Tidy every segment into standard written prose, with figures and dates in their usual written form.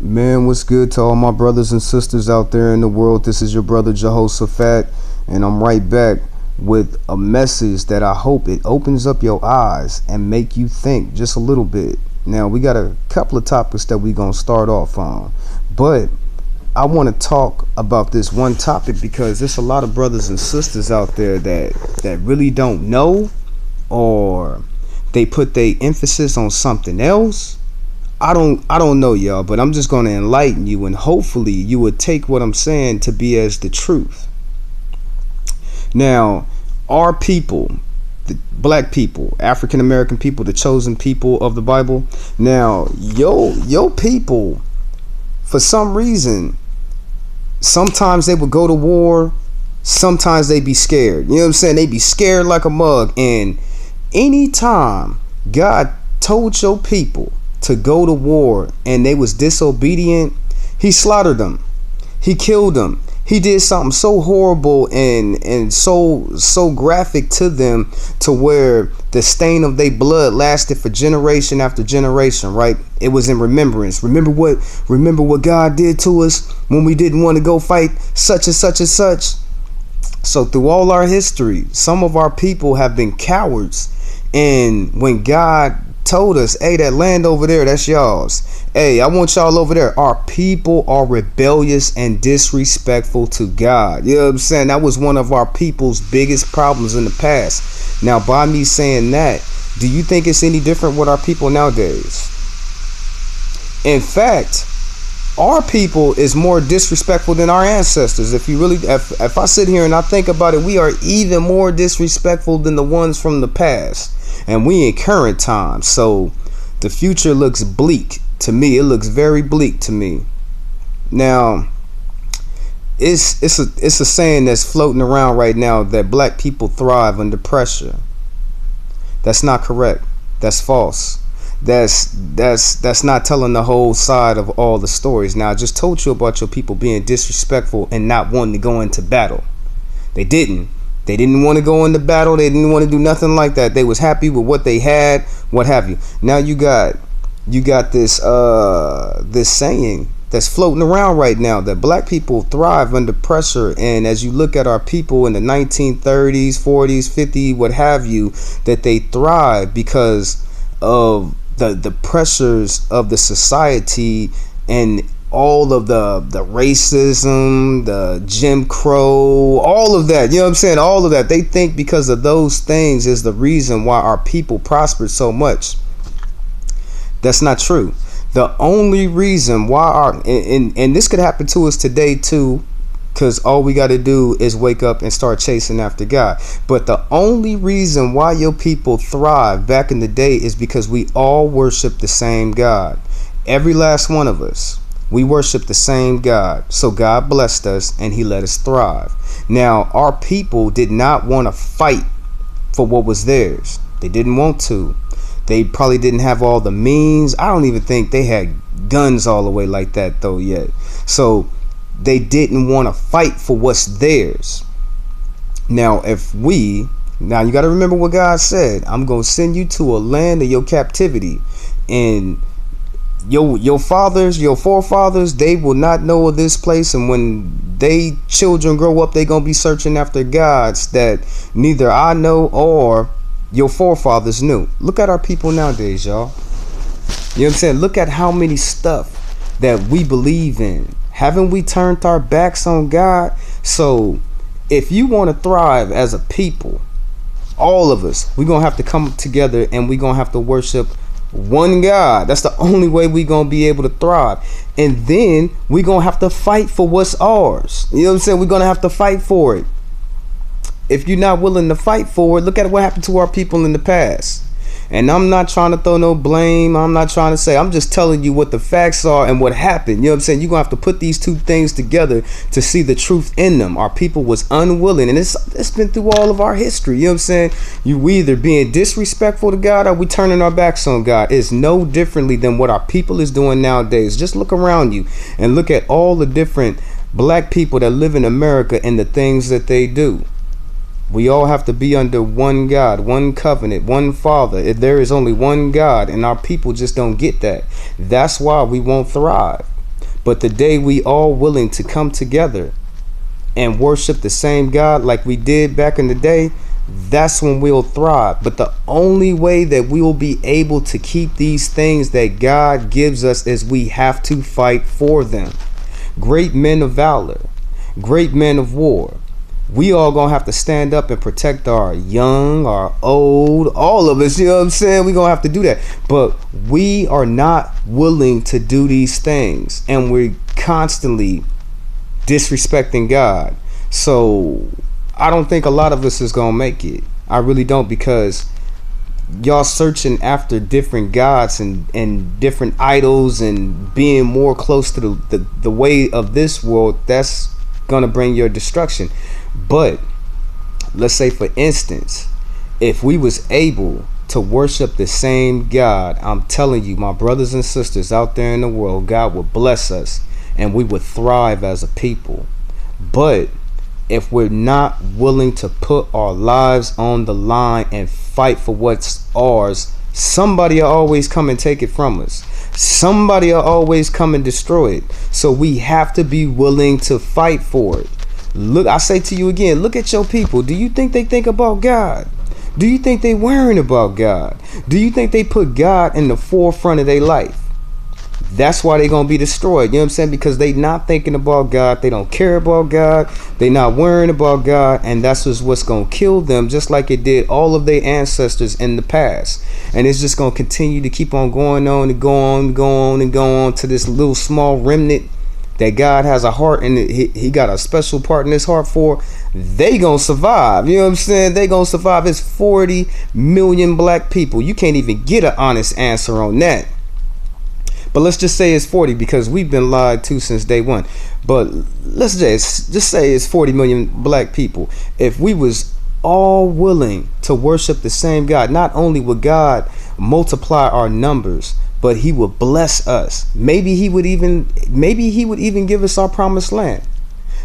Man, what's good to all my brothers and sisters out there in the world? This is your brother Jehoshaphat, and I'm right back with a message that I hope it opens up your eyes and make you think just a little bit. Now, we got a couple of topics that we're going to start off on, but I want to talk about this one topic because there's a lot of brothers and sisters out there that really don't know, or they put their emphasis on something else. I don't know, y'all, but I'm just going to enlighten you, and hopefully you would take what I'm saying to be as the truth. Now, our people, the black people, African American people, the chosen people of the Bible. Now, yo people, for some reason, sometimes they would go to war, sometimes they be scared. You know what I'm saying? They be scared like a mug. And anytime God told your people to go to war and they was disobedient, he slaughtered them. He killed them. He did something so horrible and so graphic to them, to where the stain of their blood lasted for generation after generation, right? It was in remembrance. Remember what God did to us when we didn't want to go fight such and such and such. So through all our history, some of our people have been cowards. And when God told us, hey, that land over there, that's y'all's. Hey, I want y'all over there. Our people are rebellious and disrespectful to God. You know what I'm saying? That was one of our people's biggest problems in the past. Now, by me saying that, do you think it's any different with our people nowadays? In fact, our people is more disrespectful than our ancestors. If I sit here and I think about it, we are even more disrespectful than the ones from the past. And we in current times. So the future looks bleak to me. It looks very bleak to me. Now, it's a saying that's floating around right now that black people thrive under pressure. That's not correct. That's false. That's not telling the whole side of all the stories. Now, I just told you about your people being disrespectful and not wanting to go into battle. They didn't want to go into battle. They didn't want to do nothing like that. They was happy with what they had, what have you. Now you got this saying that's floating around right now that black people thrive under pressure. And as you look at our people in the 1930s, 40s, 50s, what have you, that they thrive because of the pressures of the society and all of the racism, the Jim Crow, all of that. You know what I'm saying? All of that. They think because of those things is the reason why our people prospered so much. That's not true. The only reason why and this could happen to us today too, because all we got to do is wake up and start chasing after God. But the only reason why your people thrive back in the day is because we all worship the same God. Every last one of us. We worship the same God. So God blessed us and he let us thrive. Now, our people did not want to fight for what was theirs. They didn't want to. They probably didn't have all the means. I don't even think they had guns all the way like that though yet. So they didn't want to fight for what's theirs. Now you got to remember what God said. I'm going to send you to a land of your captivity, and your fathers, your forefathers, they will not know of this place. And when they children grow up, they gonna be searching after gods that neither I know or your forefathers knew. Look at our people nowadays, y'all. You know what I'm saying? Look at how many stuff that we believe in. Haven't we turned our backs on God? So if you want to thrive as a people, all of us, we're gonna have to come together and we're gonna have to worship one God. That's the only way we gonna be able to thrive. And then we gonna have to fight for what's ours. You know what I'm saying? We're gonna have to fight for it. If you're not willing to fight for it, look at what happened to our people in the past. And I'm not trying to throw no blame. I'm not trying to say, I'm just telling you what the facts are and what happened. You know what I'm saying? You're going to have to put these two things together to see the truth in them. Our people was unwilling, and it's been through all of our history. You know what I'm saying? We either being disrespectful to God or we turning our backs on God. It's no differently than what our people is doing nowadays. Just look around you and look at all the different black people that live in America and the things that they do. We all have to be under one God, one covenant, one Father. If there is only one God, and our people just don't get that. That's why we won't thrive. But the day we all willing to come together and worship the same God like we did back in the day, that's when we'll thrive. But the only way that we will be able to keep these things that God gives us is we have to fight for them. Great men of valor, great men of war. We all gonna have to stand up and protect our young, our old, all of us, you know what I'm saying? We gonna have to do that. But we are not willing to do these things, and we're constantly disrespecting God. So I don't think a lot of us is gonna make it. I really don't, because y'all searching after different gods and different idols and being more close to the way of this world. That's gonna bring your destruction. But let's say, for instance, if we was able to worship the same God, I'm telling you, my brothers and sisters out there in the world, God would bless us and we would thrive as a people. But if we're not willing to put our lives on the line and fight for what's ours, somebody will always come and take it from us. Somebody will always come and destroy it. So we have to be willing to fight for it. Look, I say to you again, look at your people. Do you think they think about God? Do you think they worrying about God? Do you think they put God in the forefront of their life? That's why they're going to be destroyed. You know what I'm saying? Because they not thinking about God. They don't care about God. They not worrying about God. And that's just what's going to kill them, just like it did all of their ancestors in the past. And it's just going to continue to keep on going on and go on and go on and go on to this little small remnant that God has a heart, and he got a special part in his heart for. They gonna survive. You know what I'm saying? They gonna survive. It's 40 million black people. You can't even get an honest answer on that. But let's just say it's 40, because we've been lied to since day one. But let's just say it's 40 million black people. If we was all willing to worship the same God, not only would God multiply our numbers, but he would bless us. Maybe he would even give us our promised land.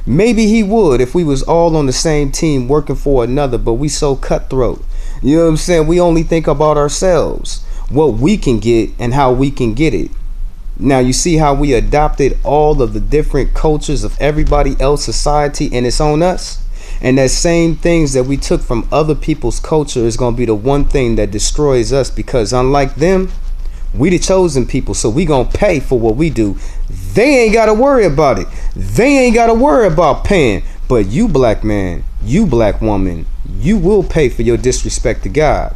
Maybe he would, if we was all on the same team working for another. But we so cutthroat. You know what I'm saying? We only think about ourselves, what we can get and how we can get it. Now you see how we adopted all of the different cultures of everybody else's society, and it's on us. And that same things that we took from other people's culture is going to be the one thing that destroys us, because unlike them, we the chosen people, so we gonna pay for what we do. They ain't gotta worry about it. They ain't gotta worry about paying. But you, black man, you, black woman, you will pay for your disrespect to God.